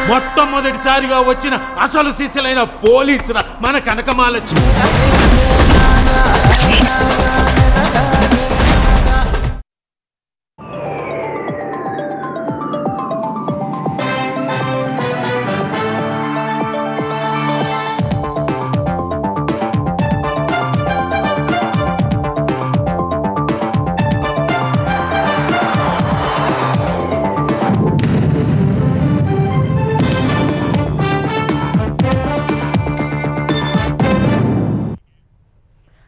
మొట్టమొదటిసారిగా వచ్చిన అసలు శిష్యులైన పోలీసుల మన కనకమాలక్ష్మి.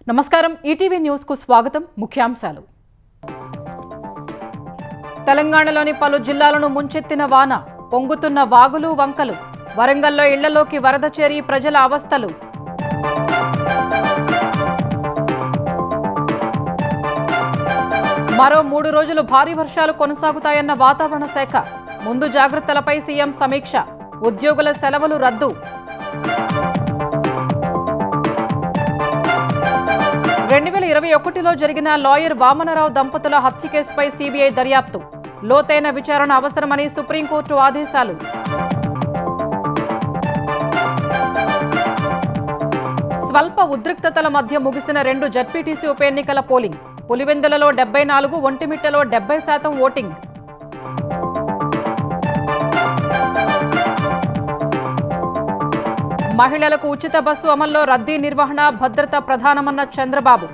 నమస్కారం, ఈటీవీ న్యూస్ కు స్వాగతం. ముఖ్యాంశాలు. తెలంగాణలోని పలు జిల్లాలను ముంచెత్తిన వాన, పొంగుతున్న వాగులు వంకలు. వరంగల్లో ఇళ్లలోకి వరద చేరి ప్రజల అవస్థలు. మరో 3 రోజులు భారీ వర్షాలు కొనసాగుతాయన్న వాతావరణ శాఖ. ముందు జాగ్రత్తలపై సీఎం సమీక్ష. ఉద్యోగుల సెలవులు రద్దు. 2021లో జరిగిన లాయర్ వామనరావు దంపతుల హత్య కేసుపై సీబీఐ దర్యాప్తు. లోతైన విచారణ అవసరమని సుప్రీంకోర్టు ఆదేశాలు. స్వల్ప ఉద్రిక్తతల మధ్య ముగిసిన 2 జడ్పీటీసీ ఉప ఎన్నికల పోలింగ్. పులివెందులలో 74, ఒంటిమిట్టలో 70% ఓటింగ్. మహిళలకు ఉచిత బస్సు అమల్లో రద్దీ నిర్వహణ, భద్రత ప్రధానమన్న చంద్రబాబు.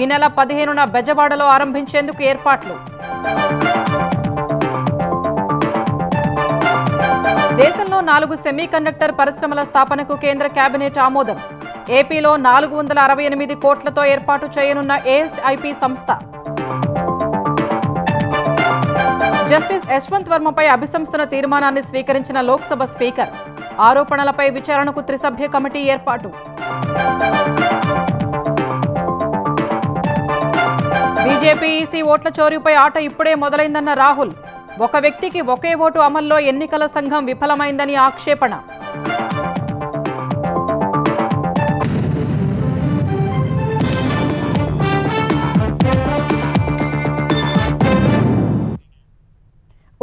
ఈ నెల 15న బెజవాడలో ఆరంభించేందుకు ఏర్పాట్లు. దేశంలో 4 సెమీకండక్టర్ పరిశ్రమల స్థాపనకు కేంద్ర కేబినెట్ ఆమోదం. ఏపీలో 468 కోట్లతో ఏర్పాటు చేయనున్న ఏఎస్ఐపి సంస్థ. జస్టిస్ యశ్వంత్ వర్మపై అభిశంసన తీర్మానాన్ని స్వీకరించిన లోక్సభ స్పీకర్. ఆరోపణలపై విచారణకు 3 సభ్య కమిటీ ఏర్పాటు. బీజేపీ ఈసీ ఓట్ల చోరీపై ఆట ఇప్పుడే మొదలైందన్న రాహుల్. ఒక వ్యక్తికి ఒకే ఓటు అమల్లో ఎన్నికల సంఘం విఫలమైందని ఆక్షేపణ.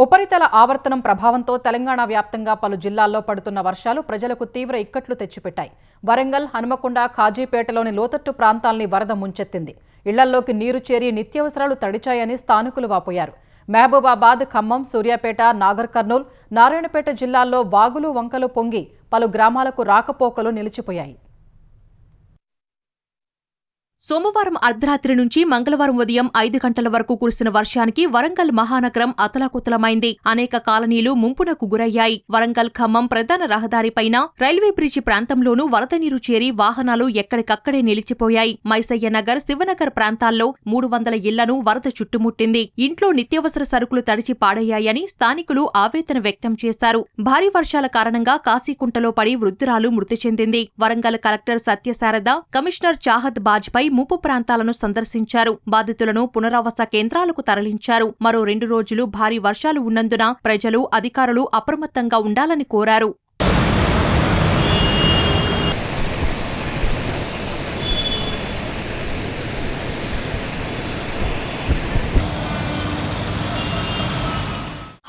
ఉపరితల ఆవర్తనం ప్రభావంతో తెలంగాణ వ్యాప్తంగా పలు జిల్లాల్లో పడుతున్న వర్షాలు ప్రజలకు తీవ్ర ఇక్కట్లు తెచ్చిపెట్టాయి. వరంగల్, హనుమకొండ, కాజీపేటలోని లోతట్టు ప్రాంతాల్ని వరద ముంచెత్తింది. ఇళ్లల్లోకి నీరు చేరి నిత్యావసరాలు తడిచాయని స్థానికులు వాపోయారు. మహబూబాబాద్, ఖమ్మం, సూర్యాపేట, నాగర్ కర్నూల్, నారాయణపేట జిల్లాల్లో వాగులు వంకలు పొంగి పలు గ్రామాలకు రాకపోకలు నిలిచిపోయాయి. సోమవారం అర్ధరాత్రి నుంచి మంగళవారం ఉదయం 5 గంటల వరకు కురిసిన వర్షానికి వరంగల్ మహానగరం అతలాకుతలమైంది. అనేక కాలనీలు ముంపునకు గురయ్యాయి. వరంగల్ ఖమ్మం ప్రధాన రహదారిపైన రైల్వే బ్రిడ్జి ప్రాంతంలోనూ వరద నీరు చేరి వాహనాలు ఎక్కడికక్కడే నిలిచిపోయాయి. మైసయ్య నగర్, శివనగర్ ప్రాంతాల్లో 300 ఇళ్లను వరద చుట్టుముట్టింది. ఇంట్లో నిత్యావసర సరుకులు తడిచి పాడయ్యాయని స్థానికులు ఆవేదన వ్యక్తం చేశారు. భారీ వర్షాల కారణంగా కాశీకుంటలో పడి వృద్ధురాలు మృతి చెందింది. వరంగల్ కలెక్టర్ సత్యశారద, కమిషనర్ చాహద్ బాజ్పై ముప్పు ప్రాంతాలను సందర్శించారు. బాధితులను పునరావాస కేంద్రాలకు తరలించారు. మరో 2 రోజులు భారీ వర్షాలు ఉన్నందున ప్రజలు, అధికారులు అప్రమత్తంగా ఉండాలని కోరారు.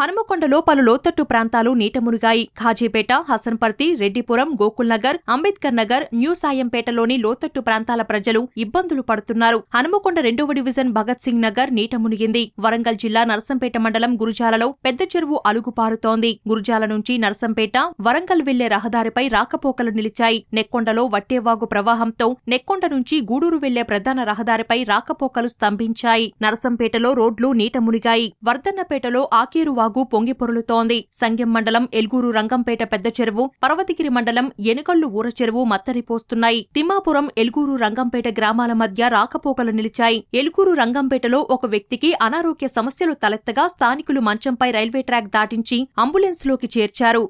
హనుమకొండలో పలు లోతట్టు ప్రాంతాలు నీట మునిగాయి. ఖాజీపేట, హసన్పర్తి, రెడ్డిపురం, గోకుల్ నగర్, అంబేద్కర్ నగర్, న్యూ సాయంపేటలోని లోతట్టు ప్రాంతాల ప్రజలు ఇబ్బందులు పడుతున్నారు. హనుమకొండ 2వ డివిజన్ భగత్ సింగ్ నగర్ నీట మునిగింది. వరంగల్ జిల్లా నర్సంపేట మండలం గురుజాలలో పెద్ద చెరువు అలుగుపారుతోంది. గురుజాల నుంచి నర్సంపేట, వరంగల్ వెళ్లే రహదారిపై రాకపోకలు నిలిచాయి. నెక్కొండలో వట్టేవాగు ప్రవాహంతో నెక్కొండ నుంచి గూడూరు వెళ్లే ప్రధాన రహదారిపై రాకపోకలు స్తంభించాయి. నర్సంపేటలో రోడ్లు నీట మునిగాయి. వర్ధన్నపేటలో ఆకేరు పొంగి పొరులుతోంది. సంగెం మండలం ఎల్గూరు రంగంపేట పెద్ద చెరువు, పర్వతగిరి మండలం ఎనుగల్లు ఊర చెరువు మత్తరిపోస్తున్నాయి. తిమ్మాపురం, ఎల్గూరు రంగంపేట గ్రామాల మధ్య రాకపోకలు నిలిచాయి. ఎల్గూరు రంగంపేటలో ఒక వ్యక్తికి అనారోగ్య సమస్యలు తలెత్తగా స్థానికులు మంచంపై రైల్వే ట్రాక్ దాటించి అంబులెన్స్లోకి చేర్చారు.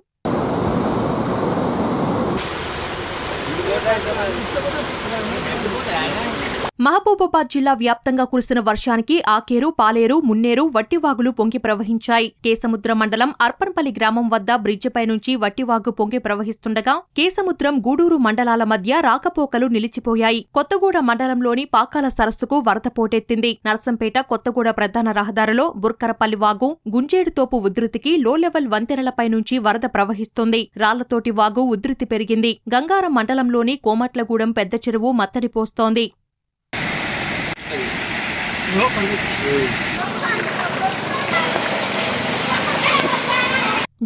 మహబూబాబాద్ జిల్లా వ్యాప్తంగా కురిసిన వర్షానికి ఆకేరు, పాలేరు, మున్నేరు, వట్టివాగులు పొంగి ప్రవహించాయి. కేసముద్రం మండలం అర్పన్పల్లి గ్రామం వద్ద బ్రిడ్జిపై నుంచి వట్టివాగు పొంగి ప్రవహిస్తుండగా కేసముద్రం, గూడూరు మండలాల మధ్య రాకపోకలు నిలిచిపోయాయి. కొత్తగూడ మండలంలోని పాకాల సరస్సుకు వరద పోటెత్తింది. నర్సంపేట, కొత్తగూడ ప్రధాన రహదారిలో బుర్కరపల్లి వాగు, గుంజేడుతోపు ఉధృతికి లో లెవెల్ వంతెనలపై నుంచి వరద ప్రవహిస్తోంది. రాళ్లతోటి వాగు ఉధృతి పెరిగింది. గంగారం మండలంలోని కోమట్లగూడెం పెద్ద చెరువు మత్తడి పోస్తోంది.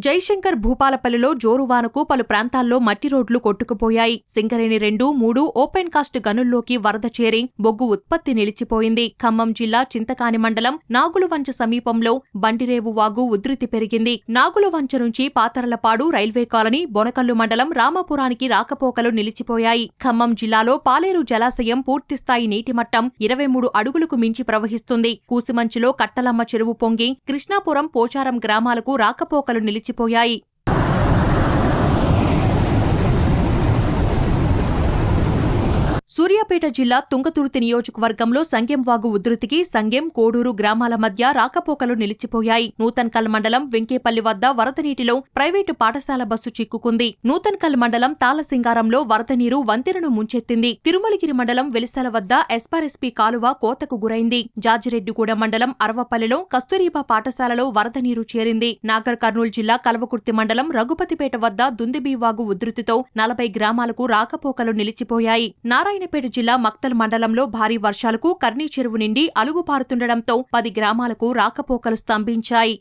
జైశంకర్ భూపాలపల్లిలో జోరువానకు పలు ప్రాంతాల్లో మట్టి రోడ్లు కొట్టుకుపోయాయి. సింగరేణి 2, 3 ఓపెన్ కాస్ట్ గనుల్లోకి వరద చేరి బొగ్గు ఉత్పత్తి నిలిచిపోయింది. ఖమ్మం జిల్లా చింతకాని మండలం నాగులవంచ సమీపంలో బండిరేవు వాగు ఉధృతి పెరిగింది. నాగులవంచ నుంచి పాతరలపాడు రైల్వే కాలనీ, బొనకల్లు మండలం రామాపురానికి రాకపోకలు నిలిచిపోయాయి. ఖమ్మం జిల్లాలో పాలేరు జలాశయం పూర్తిస్థాయి నీటిమట్టం 23 అడుగులకు మించి ప్రవహిస్తుంది. కూసిమంచిలో కట్టలమ్మ చెరువు పొంగి కృష్ణాపురం, పోచారం గ్రామాలకు రాకపోకలు నిలిచిపోయాయి. సూర్యాపేట జిల్లా తుంగతుర్తి నియోజకవర్గంలో సంగెం వాగు ఉధృతికి సంగెం, కోడూరు గ్రామాల మధ్య రాకపోకలు నిలిచిపోయాయి. నూతన్కల్ మండలం వెంకేపల్లి వద్ద వరద నీటిలో ప్రైవేటు పాఠశాల బస్సు చిక్కుకుంది. నూతన్కల్ మండలం తాళసింగారంలో వరద నీరు వంతెనను ముంచెత్తింది. తిరుమలగిరి మండలం వెలిసల వద్ద ఎస్పారెస్పీ కాలువ కోతకు గురైంది. జాజిరెడ్డిగూడ మండలం అరవపల్లిలో కస్తూరిబా పాఠశాలలో వరద నీరు చేరింది. నాగర్ కర్నూలు జిల్లా కల్వకుర్తి మండలం రఘుపతిపేట వద్ద దుందిబీ వాగు ఉధృతితో 40 గ్రామాలకు రాకపోకలు నిలిచిపోయాయి. నారాయణపేట జిల్లా మక్తల్ మండలంలో భారీ వర్షాలకు కర్నీ చెరువు నిండి అలుగుపారుతుండటంతో 10 గ్రామాలకు రాకపోకలు స్తంభించాయి.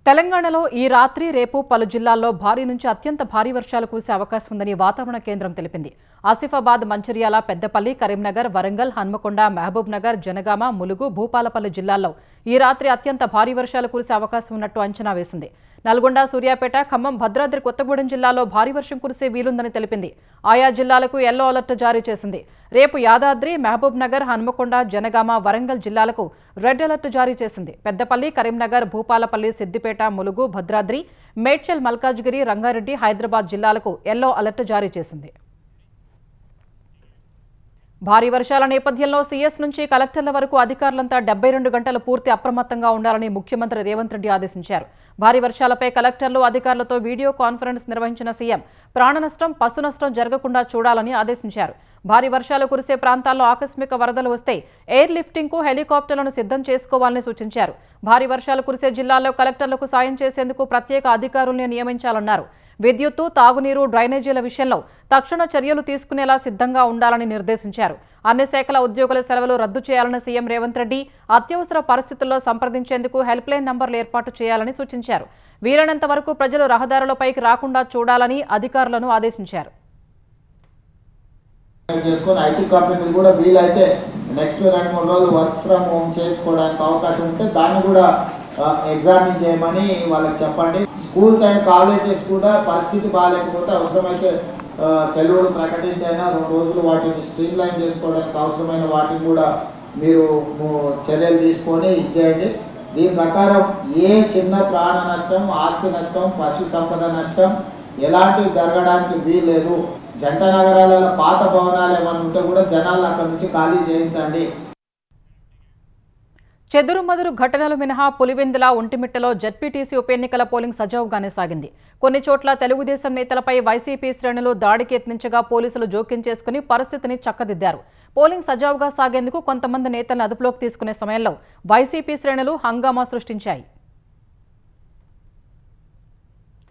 తెలంగాణలో ఈ రాత్రి, రేపు పలు జిల్లాల్లో భారీ నుంచి అత్యంత భారీ వర్షాలు కురిసే అవకాశం ఉందని వాతావరణ కేంద్రం తెలిపింది. ఆసిఫాబాద్, మంచిర్యాల, పెద్దపల్లి, కరీంనగర్, వరంగల్, హన్మకొండ, మహబూబ్ నగర్, జనగామ, ములుగు, భూపాలపల్లి జిల్లాల్లో ఈ రాత్రి అత్యంత భారీ వర్షాలు కురిసే అవకాశం ఉన్నట్టు అంచనా వేసింది. నల్గొండ, సూర్యాపేట, ఖమ్మం, భద్రాద్రి కొత్తగూడెం జిల్లాలో భారీ వర్షం కురిసే వీలుందని తెలిపింది. ఆయా జిల్లాలకు యెల్లో అలర్ట్ జారీ చేసింది. రేపు యాదాద్రి, మహబూబ్ నగర్, హన్మకొండ, జనగామ, వరంగల్ జిల్లాలకు రెడ్ అలర్ట్ జారీ చేసింది. పెద్దపల్లి, కరీంనగర్, భూపాలపల్లి, సిద్దిపేట, ములుగు, భద్రాద్రి, మేడ్చల్, మల్కాజ్గిరి, రంగారెడ్డి, హైదరాబాద్ జిల్లాలకు యెల్లో అలర్ట్ జారీ చేసింది. భారీ వర్షాల నేపథ్యంలో సీఎస్ నుంచి కలెక్టర్ల వరకు అధికారులంతా 72 గంటలు పూర్తి అప్రమత్తంగా ఉండాలని ముఖ్యమంత్రి రేవంత్ రెడ్డి ఆదేశించారు. భారీ వర్షాలపై కలెక్టర్లు, అధికారులతో వీడియో కాన్ఫరెన్స్ నిర్వహించిన సీఎం ప్రాణ నష్టం, పశు నష్టం జరగకుండా చూడాలని ఆదేశించారు. భారీ వర్షాలు కురిసే ప్రాంతాల్లో ఆకస్మిక వరదలు వస్తే ఎయిర్ లిఫ్టింగ్కు హెలికాప్టర్లను సిద్ధం చేసుకోవాలని సూచించారు. భారీ వర్షాలు కురిసే జిల్లాల్లో కలెక్టర్లకు సాయం చేసేందుకు ప్రత్యేక అధికారుల్ని నియమించాలన్నారు. విద్యుత్తు, తాగునీరు, డ్రైనేజీల విషయంలో తక్షణ చర్యలు తీసుకునేలా సిద్ధంగా ఉండాలని నిర్దేశించారు. అన్ని శాఖల ఉద్యోగుల సెలవులు రద్దు చేయాలని సీఎం రేవంత్ రెడ్డి అత్యవసర పరిస్థితుల్లో సంప్రదించేందుకు హెల్ప్ లైన్ నంబర్లు ఏర్పాటు చేయాలని సూచించారు. వీలైనంత వరకు ప్రజలు రహదారులపైకి రాకుండా చూడాలని అధికారులను ఆదేశించారు. ఐటీ కంపెనీలు కూడా వీలైతే నెక్స్ట్ 2-3 రోజులు వర్క్ ఫ్రమ్ హోమ్ చేసుకోవడానికి అవకాశం ఉంటే దాన్ని కూడా ఎగ్జామిన్ చేయమని వాళ్ళకి చెప్పండి. స్కూల్స్ అండ్ కాలేజెస్ కూడా పరిస్థితి బాగాలేకపోతే అవసరమైతే సెలవులు ప్రకటించైనా 2 రోజులు వాటిని స్ట్రీమ్ లైన్ చేసుకోవడానికి అవసరమైన వాటిని కూడా మీరు చర్యలు తీసుకొని ఇచ్చేయండి. దీని ప్రకారం ఏ చిన్న ప్రాణ నష్టం, ఆస్తి నష్టం, పశు సంపద నష్టం ఎలాంటివి జరగడానికి వీల్లేదు. జంట నగరాలలో పాత భవనాలు ఏమైనా ఉంటే కూడా జనాలు అక్కడి నుంచి ఖాళీ చేయించండి. చెదురుమదురు ఘటనలు మినహా పులివెందుల, ఒంటిమిట్టలో జెడ్పీటీసీ ఉప ఎన్నికల పోలింగ్ సజావుగానే సాగింది. కొన్ని చోట్ల తెలుగుదేశం నేతలపై వైసీపీ శ్రేణులు దాడికి యత్నించగా పోలీసులు జోక్యం చేసుకుని పరిస్థితిని చక్కదిద్దారు. పోలింగ్ సజావుగా సాగేందుకు కొంతమంది నేతలను అదుపులోకి తీసుకునే సమయంలో వైసీపీ శ్రేణులు హంగామా సృష్టించాయి.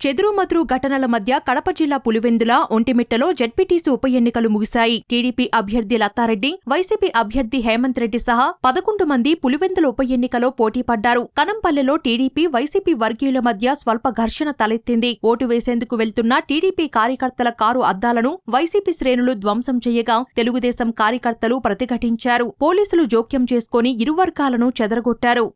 చెదురుమదురు ఘటనల మధ్య కడప జిల్లా పులివెందుల, ఒంటిమిట్టలో జెడ్పీటీసీ ఉప ఎన్నికలు ముగిశాయి. టీడీపీ అభ్యర్థి లతారెడ్డి, వైసీపీ అభ్యర్థి హేమంత్ రెడ్డి సహా 11 మంది పులివెందుల ఉప ఎన్నికలో పోటీ పడ్డారు. కనంపల్లెలో టీడీపీ, వైసీపీ వర్గీయుల మధ్య స్వల్ప ఘర్షణ తలెత్తింది. ఓటు వేసేందుకు వెళ్తున్న టీడీపీ కార్యకర్తల కారు అద్దాలను వైసీపీ శ్రేణులు ధ్వంసం చేయగా తెలుగుదేశం కార్యకర్తలు ప్రతిఘటించారు. పోలీసులు జోక్యం చేసుకుని ఇరు వర్గాలను చెదరగొట్టారు.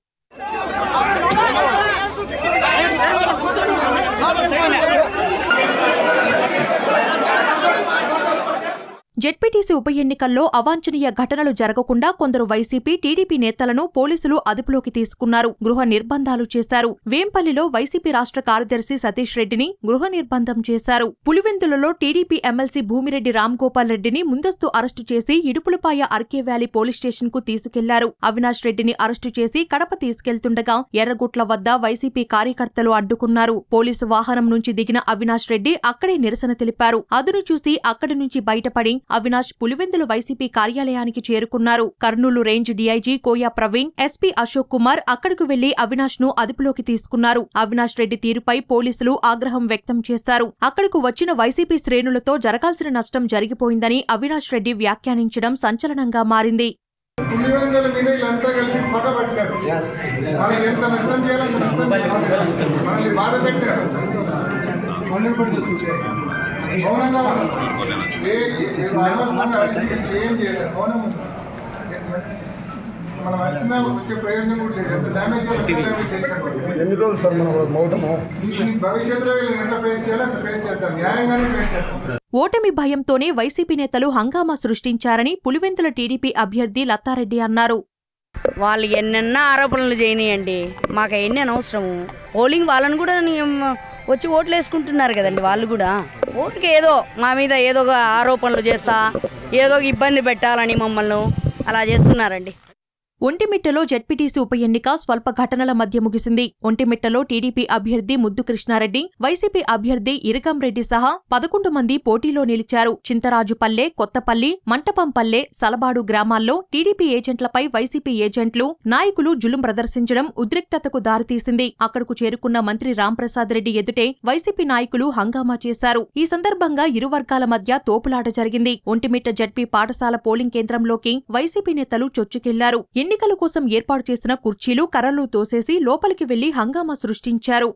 జెడ్పీటీసీ ఉప ఎన్నికల్లో అవాంఛనీయ ఘటనలు జరగకుండా కొందరు వైసీపీ, టీడీపీ నేతలను పోలీసులు అదుపులోకి తీసుకున్నారు. గృహ నిర్బంధాలు చేశారు. వేంపల్లిలో వైసీపీ రాష్ట్ర కార్యదర్శి సతీష్ రెడ్డిని గృహ నిర్బంధం చేశారు. పులివెందులలో టీడీపీ ఎమ్మెల్సీ భూమిరెడ్డి రామ్గోపాల్ రెడ్డిని ముందస్తు అరెస్టు చేసి Idupulapaya RK valley police station కు తీసుకెళ్లారు. అవినాష్ రెడ్డిని అరెస్టు చేసి కడప తీసుకెళ్తుండగా ఎర్రగుట్ల వద్ద వైసీపీ కార్యకర్తలు అడ్డుకున్నారు. పోలీసు వాహనం నుంచి దిగిన అవినాష్ రెడ్డి అక్కడే నిరసన తెలిపారు. అదును చూసి అక్కడి నుంచి బయటపడి అవినాష్ పులివెందులు వైసీపీ కార్యాలయానికి చేరుకున్నారు. Kurnool range DIG Koya Praveen, SP Ashok Kumar అక్కడకు వెళ్లి అవినాష్ ను అదుపులోకి తీసుకున్నారు. అవినాష్ రెడ్డి తీరుపై పోలీసులు ఆగ్రహం వ్యక్తం చేశారు. అక్కడకు వచ్చిన వైసీపీ శ్రేణులతో జరగాల్సిన నష్టం జరిగిపోయిందని అవినాష్ రెడ్డి వ్యాఖ్యానించడం సంచలనంగా మారింది. పులివెందుల మీద వీళ్ళంతా కలిపి పగబట్టారు. మనకి ఎంత నష్టం చేయాలంత నష్టం మనల్ని బాధ పెట్టారు. మౌనంగా ఏం చేయలేదు. మౌనం మనం వచ్చిన వచ్చే ప్రయోజనం కూడా లేదు. ఎంత డ్యామేజ్ ఎన్ని రోజులు సార్ మనం మౌనము భవిష్యత్తులో వీళ్ళని ఎట్లా ఫేస్ చేయాలో అట్లా ఫేస్ చేద్దాం. న్యాయంగానే ఫేస్ చేద్దాం. ఓటమి భయంతోనే వైసీపీ నేతలు హంగామా సృష్టించారని పులివెందుల టీడీపీ అభ్యర్థి లత్తారెడ్డి అన్నారు. వాళ్ళు ఎన్నెన్న ఆరోపణలు చేయనియండి, మాకు అవన్నీ అనవసరము. పోలింగ్ వాళ్ళని కూడా వచ్చి ఓట్లు వేసుకుంటున్నారు కదండి. వాళ్ళు కూడా ఊరికి ఏదో మా మీద ఏదో ఆరోపణలు చేస్తా ఏదో ఇబ్బంది పెట్టాలని మమ్మల్ని అలా చేస్తున్నారండి. ఒంటిమిట్టలో జెడ్పీటీసీ ఉప ఎన్నిక స్వల్ప ఘటనల మధ్య ముగిసింది. ఒంటిమిట్టలో టీడీపీ అభ్యర్థి ముద్దు కృష్ణారెడ్డి, వైసీపీ అభ్యర్థి ఇరకంరెడ్డి సహా 11 మంది పోటీలో నిలిచారు. చింతరాజుపల్లె, కొత్తపల్లి, మంటపంపల్లె, సలబాడు గ్రామాల్లో టీడీపీ ఏజెంట్లపై వైసీపీ ఏజెంట్లు, నాయకులు జులుం ప్రదర్శించడం ఉద్రిక్తతకు దారితీసింది. అక్కడకు చేరుకున్న మంత్రి రాంప్రసాద్ రెడ్డి ఎదుటే వైసీపీ నాయకులు హంగామా చేశారు. ఈ సందర్భంగా ఇరు వర్గాల మధ్య తోపులాట జరిగింది. ఒంటిమిట్ట జడ్పీ పాఠశాల పోలింగ్ కేంద్రంలోకి వైసీపీ నేతలు చొచ్చుకెళ్లారు. ఎన్నికల కోసం ఏర్పాటు చేసిన కుర్చీలు, కర్రలు తోసేసి లోపలికి వెళ్లి హంగామా సృష్టించారు.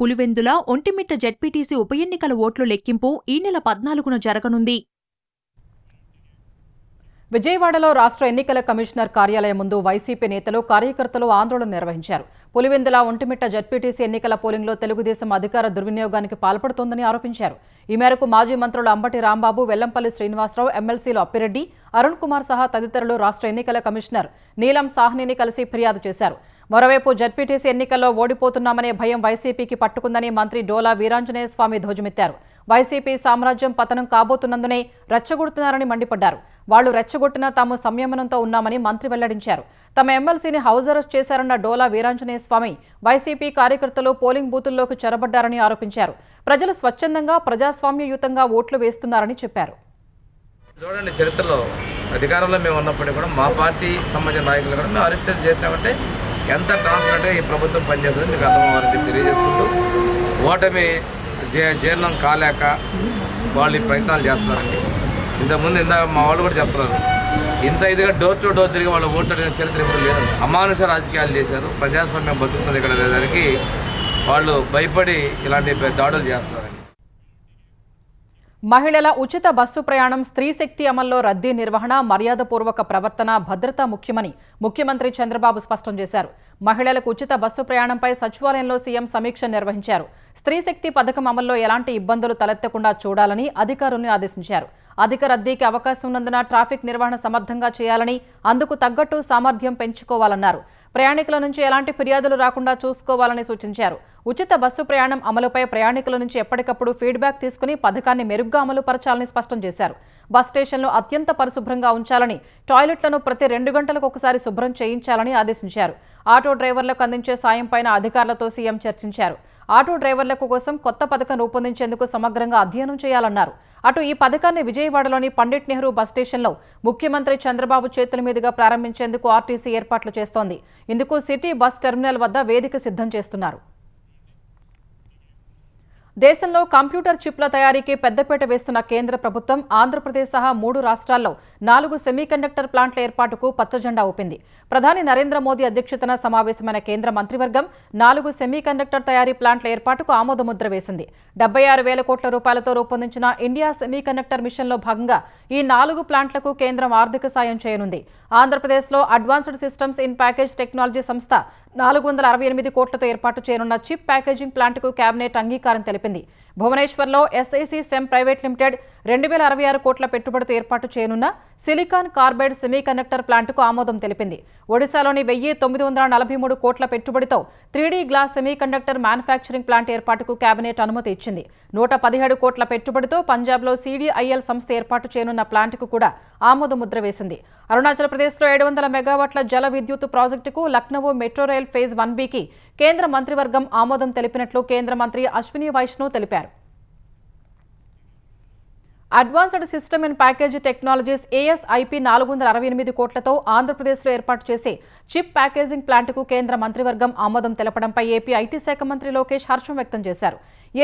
పులివెందుల ఒంటిమిట్ట జెడ్పీటీసీ ఉప ఎన్నికల ఓట్ల లెక్కింపు ఈ నెల 14న జరగనుంది. విజయవాడలో రాష్ట్ర ఎన్నికల కమిషనర్ కార్యాలయం ముందు వైసీపీ నేతలు, కార్యకర్తలు ఆందోళన నిర్వహించారు. పులివెందుల ఒంటిమిట్ట జెడ్పీటీసీ ఎన్నికల పోలింగ్లో తెలుగుదేశం అధికార దుర్వినియోగానికి పాల్పడుతోందని ఆరోపించారు. ఈ మేరకు మాజీ మంత్రులు అంబటి రాంబాబు, వెల్లంపల్లి శ్రీనివాసరావు, ఎమ్మెల్సీలు అప్పిరెడ్డి, అరుణ్ కుమార్ సహా తదితరులు రాష్ట్ర ఎన్నికల కమిషనర్ నీలం సాహ్నిని కలిసి ఫిర్యాదు చేశారు. మరోవైపు జెడ్పీటీసీ ఎన్నికల్లో ఓడిపోతున్నామనే భయం వైసీపీకి పట్టుకుందని మంత్రి డోలా వీరాంజనేయ స్వామి ధ్వజమెత్తారు. వైసీపీ సామ్రాజ్యం పతనం కాబోతున్నందునే రెచ్చగొడుతున్నారని మండిపడ్డారు. వాళ్లు రెచ్చగొట్టినా తాము సంయమనంతో ఉన్నామని మంత్రి వెల్లడించారు. తమ ఎమ్మెల్సీని హౌస్ అరెస్ట్ చేశారన్న డోలా వీరాంజనేయ స్వామి వైసీపీ కార్యకర్తలు పోలింగ్ బూతుల్లోకి చొరబడ్డారని ఆరోపించారు. ప్రజలు స్వచ్ఛందంగా ప్రజాస్వామ్యయుతంగా ఓట్లు వేస్తున్నారని చెప్పారు. చూడండి, చరిత్రలో అధికారంలో మేము ఉన్నప్పటికీ కూడా మా పార్టీ సంబంధించిన నాయకులు కూడా మేము అరెస్ట్ చేసామంటే ఎంత ట్రాన్స్పరెంట్గా ఈ ప్రభుత్వం పనిచేస్తుందని మీకు అర్థమవ్వాలని తెలియజేసుకుంటూ, ఓటమి జీర్ణం కాలేక వాళ్ళు ఈ ప్రయత్నాలు చేస్తున్నారండి. ఇంతకుముందు మా వాళ్ళు కూడా చెప్తున్నారు, ఇంత ఇదిగా డోర్ టు డోర్ తిరిగి వాళ్ళు ఓటు అడిగిన చరిత్ర ఎప్పుడు లేదు. అమానుష రాజకీయాలు చేశారు. ప్రజాస్వామ్యం బతుకుతుంది ఇక్కడ లేదానికి వాళ్ళు భయపడి ఇలాంటి దాడులు చేస్తున్నారండి. మహిళల ఉచిత బస్సు ప్రయాణం, స్త్రీ శక్తి అమల్లో రద్దీ నిర్వహణ, మర్యాదపూర్వక ప్రవర్తన, భద్రత ముఖ్యమని ముఖ్యమంత్రి చంద్రబాబు స్పష్టం చేశారు. మహిళలకు ఉచిత బస్సు ప్రయాణంపై సచివాలయంలో సీఎం సమీక్ష నిర్వహించారు. స్త్రీ శక్తి పథకం అమల్లో ఎలాంటి ఇబ్బందులు తలెత్తకుండా చూడాలని అధికారులను ఆదేశించారు. అధిక రద్దీకి అవకాశం ఉన్నందున ట్రాఫిక్ నిర్వహణ సమర్థంగా చేయాలని, అందుకు తగ్గట్టు సామర్థ్యం పెంచుకోవాలన్నారు. ప్రయాణికుల నుంచి ఎలాంటి ఫిర్యాదులు రాకుండా చూసుకోవాలని సూచించారు. ఉచిత బస్సు ప్రయాణం అమలుపై ప్రయాణికుల నుంచి ఎప్పటికప్పుడు ఫీడ్బ్యాక్ తీసుకుని పథకాన్ని మెరుగ్గా అమలు పరచాలని స్పష్టం చేశారు. బస్ స్టేషన్లు అత్యంత పరిశుభ్రంగా ఉంచాలని, టాయిలెట్లను ప్రతి 2 గంటలకు ఒకసారి శుభ్రం చేయించాలని ఆదేశించారు. ఆటో డ్రైవర్లకు అందించే సాయంపైన అధికారులతో సీఎం చర్చించారు. ఆటో డ్రైవర్లకు కోసం కొత్త పథకం రూపొందించేందుకు సమగ్రంగా అధ్యయనం చేయాలన్నారు. అటు ఈ పథకాన్ని విజయవాడలోని పండిట్ నెహ్రూ బస్ స్టేషన్లో ముఖ్యమంత్రి చంద్రబాబు చేతుల మీదుగా ప్రారంభించేందుకు ఆర్టీసీ ఏర్పాట్లు చేస్తోంది. ఇందుకు సిటీ బస్ టెర్మినల్ వద్ద వేదిక సిద్ధం చేస్తున్నారు. దేశంలో కంప్యూటర్ చిప్ల తయారీకి పెద్దపీట వేస్తున్న కేంద్ర ప్రభుత్వం ఆంధ్రప్రదేశ్ సహా 3 రాష్ట్రాల్లో 4 సెమీకండక్టర్ ప్లాంట్ల ఏర్పాటుకు పచ్చజెండా ఊపింది. ప్రధాని నరేంద్ర మోదీ అధ్యక్షతన సమావేశమైన కేంద్ర మంత్రివర్గం 4 సెమీకండక్టర్ తయారీ ప్లాంట్ల ఏర్పాటుకు ఆమోదముద్ర వేసింది. 76,000 కోట్ల రూపాయలతో రూపొందించిన ఇండియా సెమీకండక్టర్ మిషన్లో భాగంగా ఈ 4 ప్లాంట్లకు కేంద్రం ఆర్థిక సాయం చేయనుంది. ఆంధ్రప్రదేశ్లో advanced systems in package technology సంస్థ 468 కోట్లతో ఏర్పాటు చేయనున్న చిప్ ప్యాకేజింగ్ ప్లాంట్కు కేబినెట్ అంగీకారం తెలిపింది. భువనేశ్వర్లో ఎస్ఐసి సెమ్ ప్రైవేట్ లిమిటెడ్ 2066 కోట్ల పెట్టుబడితో ఏర్పాటు చేయనున్న సిలికాన్ కార్బైడ్ సెమీకండక్టర్ ప్లాంట్కు ఆమోదం తెలిపింది. ఒడిశాలోని 1943 కోట్ల పెట్టుబడితో 3D glass semiconductor manufacturing plant ఏర్పాటుకు కేబినెట్ అనుమతి ఇచ్చింది. 117 కోట్ల పెట్టుబడితో పంజాబ్లో CDIL సంస్థ ఏర్పాటు చేయనున్న ప్లాంట్కు కూడా ఆమోదముద్ర వేసింది. అరుణాచల్ ప్రదేశ్లో 700 మెగావాట్ల జల విద్యుత్ ప్రాజెక్టుకు లక్నో మెట్రో రైల్ ఫేజ్ 1Bకి కేంద్ర మంత్రివర్గం ఆమోదం తెలిపినట్లు కేంద్ర మంత్రి అశ్విని వైష్ణవ్ తెలిపారు. Advanced system in package technologies ASIP 468 కోట్లతో ఆంధ్రప్రదేశ్లో ఏర్పాటు చేసే చిప్ ప్యాకేజింగ్ ప్లాంట్కు కేంద్ర మంత్రివర్గం ఆమోదం తెలపడంపై ఏపీ ఐటీ శాఖ మంత్రి లోకేష్ హర్షం వ్యక్తం చేశారు.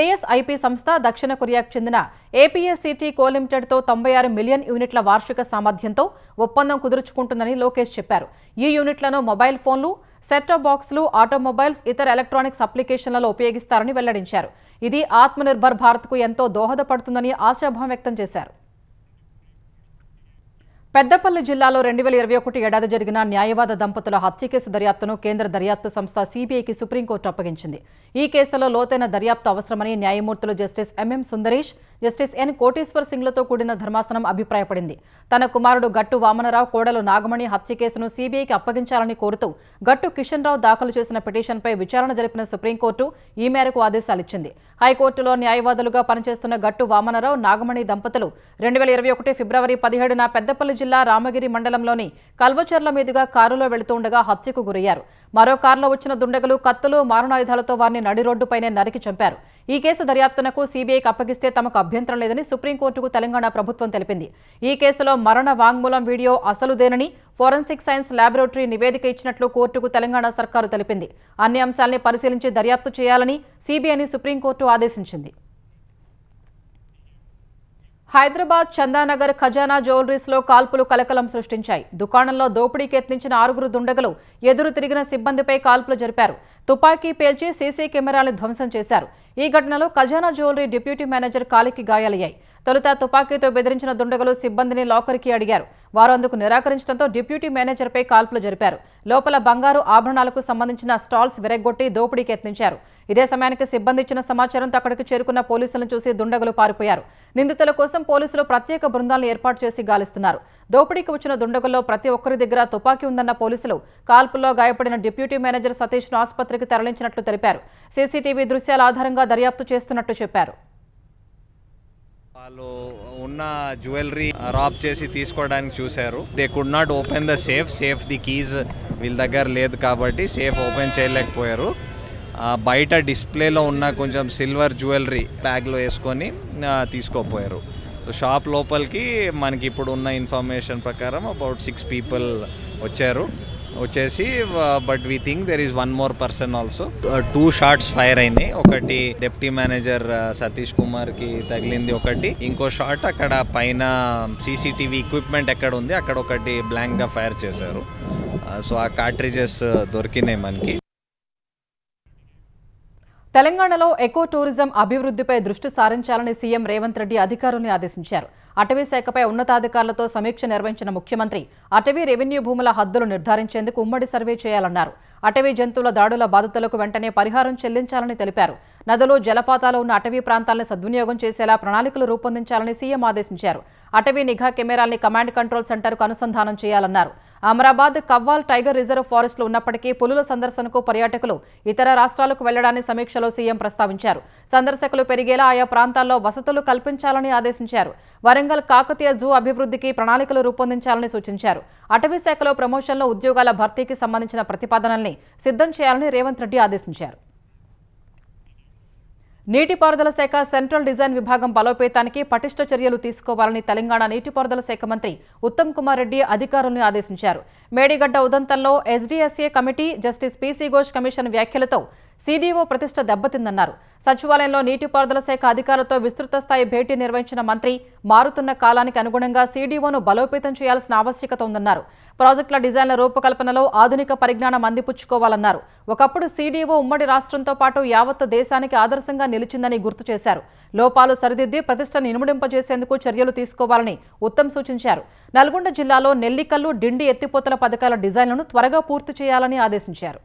ASIP సంస్థ దక్షిణ కొరియాకు చెందిన APSCT కో లిమిటెడ్తో 96 మిలియన్ యూనిట్ల వార్షిక సామర్థ్యంతో ఒప్పందం కుదుర్చుకుంటుందని లోకేష్ చెప్పారు. ఈ యూనిట్లను మొబైల్ ఫోన్లు, సెట్-టాప్ బాక్సులు, ఆటోమొబైల్స్, ఇతర ఎలక్ట్రానిక్స్ అప్లికేషన్లలో ఉపయోగిస్తారని వెల్లడించారు. ఇది ఆత్మనిర్భర్ భారత్కు ఎంతో దోహదపడుతుందని ఆశాభావం వ్యక్తం చేశారు. పెద్దపల్లి జిల్లాలో 2021 ఏడాది జరిగిన న్యాయవాద దంపతుల హత్య కేసు దర్యాప్తును కేంద్ర దర్యాప్తు సంస్థ CBIకి సుప్రీంకోర్టు అప్పగించింది. ఈ కేసులో లోతైన దర్యాప్తు అవసరమని న్యాయమూర్తులు justice MM Sundaresh, justice N Koteshwar సింగ్లతో కూడిన ధర్మాసనం అభిప్రాయపడింది. తన కుమారుడు గట్టు వామనరావు, కోడలు నాగమణి హత్య కేసును CBIకి అప్పగించాలని కోరుతూ గట్టు కిషన్ రావు దాఖలు చేసిన పిటిషన్పై విచారణ జరిపిన సుప్రీంకోర్టు ఈ మేరకు ఆదేశాలిచ్చింది. హైకోర్టులో న్యాయవాదులుగా పనిచేస్తున్న గట్టు వామనరావు, నాగమణి దంపతులు 2021 ఫిబ్రవరి 17న పెద్దపల్లి జిల్లా రామగిరి మండలంలోని కల్వచర్ల మీదుగా కారులో వెళుతుండగా హత్యకు గురయ్యారు. మరో కారులో వచ్చిన దుండగులు కత్తులు, మారణాయుధాలతో వారిని నడి రోడ్డుపైనే నరికి చంపారు. ఈ కేసు దర్యాప్తునకు CBIకి అప్పగిస్తే తమకు అభ్యంతరం లేదని సుప్రీంకోర్టుకు తెలంగాణ ప్రభుత్వం తెలిపింది. ఈ కేసులో మరణ వాంగ్మూలం వీడియో అసలుదేనని ఫోరెన్సిక్ సైన్స్ ల్యాబొరేటరీ నివేదిక ఇచ్చినట్లు కోర్టుకు తెలంగాణ సర్కారు తెలిపింది. అన్ని అంశాల్ని పరిశీలించి దర్యాప్తు చేయాలని CBIని సుప్రీంకోర్టు ఆదేశించింది. హైదరాబాద్ చందానగర్ ఖజానా జ్యువెలరీస్లో కాల్పులు కలకలం సృష్టించాయి. దుకాణంలో దోపిడీకి యత్నించిన 6 దుండగులు ఎదురు తిరిగిన సిబ్బందిపై కాల్పులు జరిపారు. తుపాకీ పేల్చి సీసీ కెమెరాలను ధ్వంసం చేశారు. ఈ ఘటనలో ఖజానా జ్యువెలరీ డిప్యూటీ మేనేజర్ కాలికి గాయాలయ్యాయి. తొలుత తుపాకీతో బెదిరించిన దుండగులు సిబ్బందిని లాకర్కి అడిగారు. వారు అందుకు నిరాకరించడంతో డిప్యూటీ మేనేజర్పై కాల్పులు జరిపారు. లోపల బంగారు ఆభరణాలకు సంబంధించిన స్టాల్స్ విరగ్గొట్టి దోపిడీకి యత్నించారు. ఇదే సమయానికి సిబ్బంది ఇచ్చిన సమాచారంతో అక్కడికి చేరుకున్న పోలీసులను చూసి దుండగులు పారిపోయారు. నిందితుల కోసం పోలీసులు ప్రత్యేక బృందాలను ఏర్పాటు చేసి గాలిస్తున్నారు. దోపిడీకి వచ్చిన దుండగుల్లో ప్రతి ఒక్కరి దగ్గర తుపాకీ ఉందన్న పోలీసులు కాల్పుల్లో గాయపడిన డిప్యూటీ మేనేజర్ సతీష్ను ఆసుపత్రికి తరలించినట్లు తెలిపారు. సీసీటీవీ దృశ్యాల ఆధారంగా దర్యాప్తు చేస్తున్నట్టు చెప్పారు. వాళ్ళు ఉన్న జ్యువెలరీ రాబ్ చేసి తీసుకోవడానికి చూశారు. They could not open the safe the keys వీళ్ళ దగ్గర లేదు కాబట్టి సేఫ్ ఓపెన్ చేయలేకపోయారు. బయట డిస్ప్లేలో ఉన్న కొంచెం సిల్వర్ జ్యువెలరీ బ్యాగ్లో వేసుకొని తీసుకోపోయారు. షాప్ లోపలికి మనకి ఇప్పుడు ఉన్న ఇన్ఫర్మేషన్ ప్రకారం అబౌట్ 6 పీపుల్ వచ్చేసి but we think there is 1 more person also. 2 shots fire అయినాయి. ఒకటి డిప్యూటీ మేనేజర్ సతీష్ కుమార్కి తగిలింది, ఒకటి ఇంకో షాట్ అక్కడ పైన CCTV ఎక్విప్మెంట్ ఎక్కడ ఉంది అక్కడ ఒకటి బ్లాంక్గా ఫైర్ చేశారు. సో ఆ కార్ట్రిజెస్ దొరికినాయి మనకి. తెలంగాణలో ఎకో టూరిజం అభివృద్ధిపై దృష్టి సారించాలని సీఎం రేవంత్ రెడ్డి అధికారులను ఆదేశించారు. అటవీ శాఖపై ఉన్నతాధికారులతో సమీక్ష నిర్వహించిన ముఖ్యమంత్రి అటవీ రెవెన్యూ భూముల హద్దులు నిర్ధారించేందుకు ఉమ్మడి సర్వే చేయాలన్నారు. అటవీ జంతువుల దాడుల బాధితులకు వెంటనే పరిహారం చెల్లించాలని తెలిపారు. నదులు, జలపాతాలు ఉన్న అటవీ ప్రాంతాలను సద్వినియోగం చేసేలా ప్రణాళికలు రూపొందించాలని సీఎం ఆదేశించారు. అటవీ నిఘా కెమెరాల్ని కమాండ్ కంట్రోల్ సెంటర్కు అనుసంధానం చేయాలన్నారు. అమరాబాద్, కవ్వాల్ టైగర్ రిజర్వ్ ఫారెస్టులు ఉన్నప్పటికీ పులుల సందర్శనకు పర్యాటకులు ఇతర రాష్ట్రాలకు వెళ్లడాన్ని సమీక్షలో సీఎం ప్రస్తావించారు. సందర్శకులు పెరిగేలా ఆయా ప్రాంతాల్లో వసతులు కల్పించాలని ఆదేశించారు. వరంగల్ కాకతీయ జూ అభివృద్ధికి ప్రణాళికలు రూపొందించాలని సూచించారు. అటవీ శాఖలో ప్రమోషన్లో ఉద్యోగాల భర్తీకి సంబంధించిన ప్రతిపాదనల్ని సిద్ధం చేయాలని రేవంత్ రెడ్డి ఆదేశించారు. నీటిపారుదల శాఖ సెంట్రల్ డిజైన్ విభాగం బలోపేతానికి పటిష్ట చర్యలు తీసుకోవాలని తెలంగాణ నీటిపారుదల శాఖ మంత్రి ఉత్తమ్ కుమార్ రెడ్డి అధికారులను ఆదేశించారు. మేడిగడ్డ ఉదంతంలో SDSA committee, justice PC Ghosh commission వ్యాఖ్యలతో CDO ప్రతిష్ట దెబ్బతిందన్నారు. సచివాలయంలో నీటిపారుదల శాఖ అధికారులతో విస్తృత స్థాయి భేటీ నిర్వహించిన మంత్రి మారుతున్న కాలానికి అనుగుణంగా సీడీఓను బలోపేతం చేయాల్సిన ఆవశ్యకత ఉందన్నారు. ప్రాజెక్టుల డిజైన్ల రూపకల్పనలో ఆధునిక పరిజ్ఞానం అందిపుచ్చుకోవాలన్నారు. ఒకప్పుడు సీడీఓ ఉమ్మడి రాష్ట్రంతో పాటు యావత్ దేశానికి ఆదర్శంగా నిలిచిందని గుర్తు చేశారు. లోపాలు సరిదిద్ది ప్రతిష్టను ఇనుమడింపజేసేందుకు చర్యలు తీసుకోవాలని ఉత్తమ్ సూచించారు. నల్గొండ జిల్లాలో నెల్లికల్లు, డిండి ఎత్తిపోతల పథకాల డిజైన్లను త్వరగా పూర్తి చేయాలని ఆదేశించారు.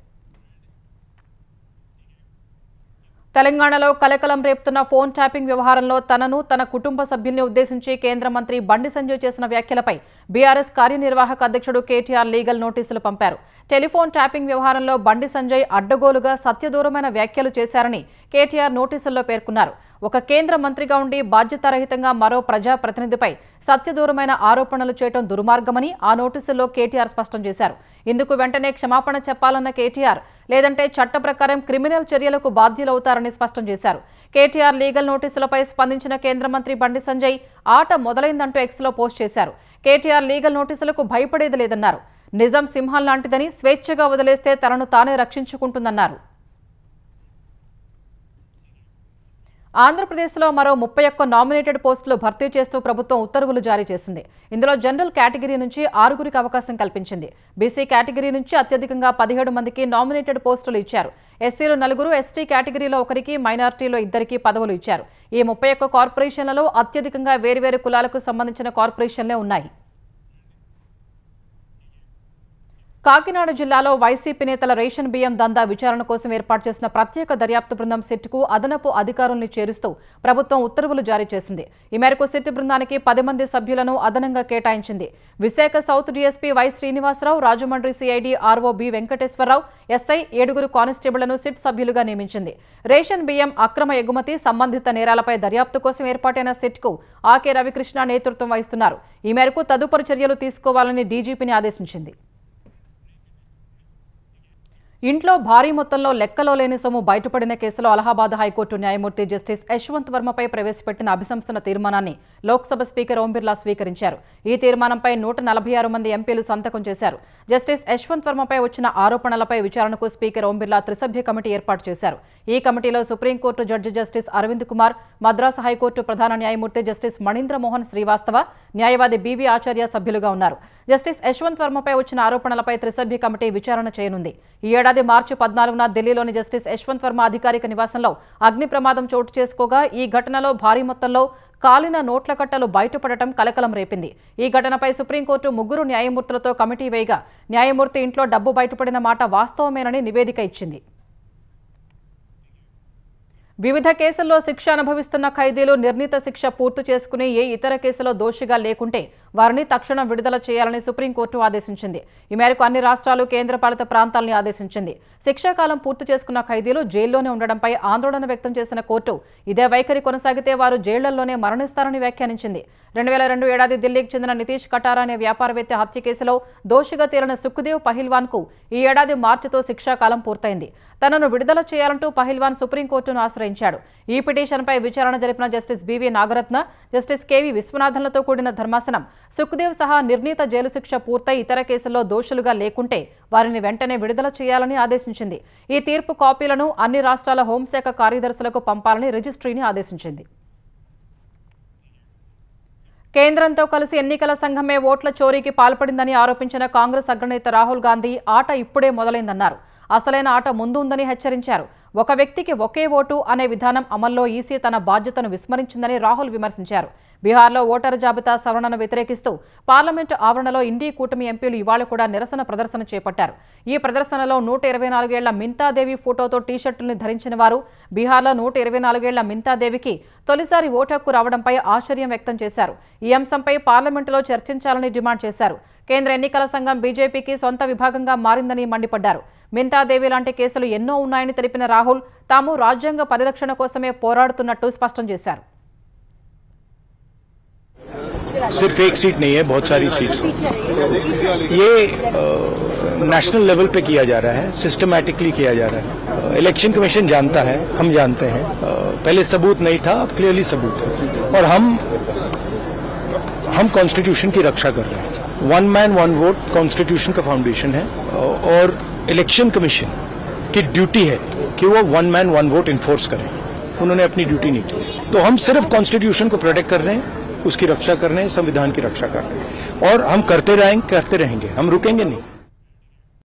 తెలంగాణలో కలకలం రేపుతున్న ఫోన్ ట్యాపింగ్ వ్యవహారంలో తనను, తన కుటుంబ సభ్యుల్ని ఉద్దేశించి కేంద్ర మంత్రి బండి సంజయ్ చేసిన వ్యాఖ్యలపై బీఆర్ఎస్ కార్యనిర్వాహక అధ్యక్షుడు కేటీఆర్ లీగల్ నోటీసులు పంపారు. టెలిఫోన్ ట్యాపింగ్ వ్యవహారంలో బండి సంజయ్ అడ్డగోలుగా సత్యదూరమైన వ్యాఖ్యలు చేశారని కేటీఆర్ నోటీసుల్లో పేర్కొన్నారు. ఒక కేంద్ర మంత్రిగా ఉండి బాధ్యతారహితంగా మరో ప్రజాప్రతినిధిపై సత్యదూరమైన ఆరోపణలు చేయడం దుర్మార్గమని ఆ నోటీసుల్లో కేటీఆర్ స్పష్టం చేశారు. ఇందుకు వెంటనే క్షమాపణ చెప్పాలన్న కేటీఆర్, లేదంటే చట్ట ప్రకారం క్రిమినల్ చర్యలకు బాధ్యులవుతారని స్పష్టం చేశారు. కేటీఆర్ లీగల్ నోటీసులపై స్పందించిన కేంద్ర మంత్రి బండి సంజయ్ ఆట మొదలైందంటూ ఎక్స్లో పోస్ట్ చేశారు. కేటీఆర్ లీగల్ నోటీసులకు భయపడేది లేదన్నారు. నిజం సింహం లాంటిదని, స్వేచ్ఛగా వదిలేస్తే తనను తానే రక్షించుకుంటుందన్నారు. ఆంధ్రప్రదేశ్లో మరో 31 నామినేటెడ్ పోస్టులు భర్తీ చేస్తూ ప్రభుత్వం ఉత్తర్వులు జారీ చేసింది. ఇందులో జనరల్ కేటగిరీ నుంచి 6గురికి అవకాశం కల్పించింది. బీసీ కేటగిరీ నుంచి అత్యధికంగా 17 మందికి నామినేటెడ్ పోస్టులు ఇచ్చారు. ఎస్సీలు 4, ఎస్టీ కేటగిరీలో 1కి, మైనారిటీలో 2కి పదవులు ఇచ్చారు. ఈ 31 కార్పొరేషన్లలో అత్యధికంగా వేర్వేరు కులాలకు సంబంధించిన కార్పొరేషన్లే ఉన్నాయి. కాకినాడ జిల్లాలో వైసీపీ నేతల రేషన్ బియ్యం దందా విచారణ కోసం ఏర్పాటు చేసిన ప్రత్యేక దర్యాప్తు బృందం సిట్కు అదనపు అధికారుల్ని చేరుస్తూ ప్రభుత్వం ఉత్తర్వులు జారీ చేసింది. ఈ మేరకు సిట్ బృందానికి 10 మంది సభ్యులను అదనంగా కేటాయించింది. Visakha south DSP Y Srinivasarao, Rajahmundry CID RO B Venkateswararao, SI 7 కానిస్టేబుళ్లను సిట్ సభ్యులుగా నియమించింది. రేషన్ బియ్యం అక్రమ ఎగుమతి సంబంధిత నేరాలపై దర్యాప్తు కోసం ఏర్పాటైన సిట్కు ఆకే రవికృష్ణ నేతృత్వం వహిస్తున్నారు. ఈ మేరకు తదుపరి చర్యలు తీసుకోవాలని డీజీపీని ఆదేశించింది. ఇంట్లో భారీ మొత్తంలో లెక్కలో లేని సొమ్ము బయటపడిన కేసులో అలహాబాద్ హైకోర్టు న్యాయమూర్తి జస్టిస్ యశ్వంత్ వర్మపై ప్రవేశపెట్టిన అభిశంసన తీర్మానాన్ని లోక్సభ స్పీకర్ ఓం బిర్లా స్వీకరించారు. ఈ తీర్మానంపై 146 మంది ఎంపీలు సంతకం చేశారు. జస్టిస్ యశ్వంత్ వర్మపై వచ్చిన ఆరోపణలపై విచారణకు స్పీకర్ ఓం బిర్లా త్రిసభ్య కమిటీ ఏర్పాటు చేశారు. ఈ కమిటీలో supreme court judge justice Arvind Kumar, Madras high court ప్రధాన న్యాయమూర్తి జస్టిస్ మణీంద్ర మోహన్ శ్రీవాస్తవ, న్యాయవాది బివి ఆచార్య సభ్యులుగా ఉన్నారు. జస్టిస్ యశ్వంత్ వర్మపై వచ్చిన ఆరోపణలపై త్రిసభ్య కమిటీ విచారణ చేయనుంది. ఈ ఏడాది మార్చి 14న ఢిల్లీలోని జస్టిస్ యశ్వంత్ వర్మ అధికారిక నివాసంలో అగ్ని ప్రమాదం చోటు చేసుకోగా ఈ ఘటనలో భారీ మొత్తంలో కాలిన నోట్ల కట్టలు బయటపడటం కలకలం రేపింది. ఈ ఘటనపై సుప్రీంకోర్టు 3 న్యాయమూర్తులతో కమిటీ వేయగా న్యాయమూర్తి ఇంట్లో డబ్బు బయటపడిన మాట వాస్తవమేనని నివేదిక ఇచ్చింది. వివిధ కేసుల్లో శిక్ష అనుభవిస్తున్న ఖైదీలు నిర్ణీత శిక్ష పూర్తి చేసుకుని ఏ ఇతర కేసులో దోషిగా లేకుంటే వారిని తక్షణం విడుదల చేయాలని సుప్రీంకోర్టు ఆదేశించింది. ఈ మేరకు అన్ని రాష్ట్రాలు, కేంద్రపాలిత ప్రాంతాలని ఆదేశించింది. శిక్షాకాలం పూర్తి చేసుకున్న ఖైదీలు జైల్లోనే ఉండడంపై ఆందోళన వ్యక్తం చేసిన కోర్టు ఇదే వైఖరి కొనసాగితే వారు జైళ్లలోనే మరణిస్తారని వ్యాఖ్యానించింది. 2002 ఏడాది ఢిల్లీకి చెందిన నితీష్ కటారా అనే వ్యాపారవేత్త హత్య కేసులో దోషిగా తేలిన సుఖ్దేవ్ పహిల్వాన్కు ఈ ఏడాది మార్చితో శిక్షాకాలం పూర్తయింది. తనను విడుదల చేయాలంటూ పహిల్వాన్ సుప్రీంకోర్టును ఆశ్రయించాడు. ఈ పిటిషన్పై విచారణ జరిపిన justice BV Nagarathna, justice KV విశ్వనాథన్లతో కూడిన ధర్మాసనం సుఖ్దేవ్ సహా నిర్ణీత జైలు శిక్ష పూర్తయి ఇతర కేసుల్లో దోషులుగా లేకుంటే వారిని వెంటనే విడుదల చేయాలని ఆదేశించింది. ఈ తీర్పు కాపీలను అన్ని రాష్ట్రాల హోంశాఖ కార్యదర్శులకు పంపాలని రిజిస్ట్రీని ఆదేశించింది. కేంద్రంతో కలిసి ఎన్నికల సంఘమే ఓట్ల చోరీకి పాల్పడిందని ఆరోపించిన కాంగ్రెస్ అగ్రనేత రాహుల్ గాంధీ ఆట ఇప్పుడే మొదలైందన్నారు. అసలైన ఆట ముందు ఉందని హెచ్చరించారు. ఒక వ్యక్తికి ఒకే ఓటు అనే విధానం అమల్లో ఈసీ తన బాధ్యతను విస్మరించిందని రాహుల్ విమర్శించారు. బీహార్లో ఓటరు జాబితా సవరణను వ్యతిరేకిస్తూ పార్లమెంటు ఆవరణలో ఇండీ కూటమి ఎంపీలు ఇవాళ కూడా నిరసన ప్రదర్శన చేపట్టారు. ఈ ప్రదర్శనలో 124 ఏళ్ల మింతాదేవి ఫోటోతో టీషర్టుల్ని ధరించిన వారు బీహార్లో 124 ఏళ్ల మింతాదేవికి తొలిసారి ఓటు హక్కు రావడంపై ఆశ్చర్యం వ్యక్తం చేశారు. ఈ అంశంపై పార్లమెంటులో చర్చించాలని డిమాండ్ చేశారు. కేంద్ర ఎన్నికల సంఘం బీజేపీకి సొంత విభాగంగా మారిందని మండిపడ్డారు. మింతాదేవి లాంటి కేసులు ఎన్నో ఉన్నాయని తెలిపిన రాహుల్ తాము రాజ్యాంగ పరిరక్షణ కోసమే పోరాడుతున్నట్టు స్పష్టం చేశారు. सिर्फ एक सीट नहीं है, बहुत सारी सीट्स। ये नेशनल लेवल पे किया जा रहा है, सिस्टमैटिकली किया जा रहा है। इलेक्शन कमीशन जानता है, हम जानते हैं। पहले सबूत नहीं था, अब क्लियरली सबूत है और हम कॉन्स्टिट्यूशन की रक्षा कर रहे हैं। 1 मैन 1 वोट कॉन्स्टिट्यूशन का फाउंडेशन है और इलेक्शन कमीशन की ड्यूटी है कि वो 1 मैन 1 वोट इन्फोर्स करें। उन्होंने अपनी ड्यूटी नहीं की। तो हम सिर्फ कॉन्स्टिट्यूशन को प्रोटेक्ट कर रहे हैं, उसकी रक्षा कर रहे हैं, संविधान की रक्षा कर रहे हैं, और हम करते रहेंगे, हम रुकेंगे नहीं।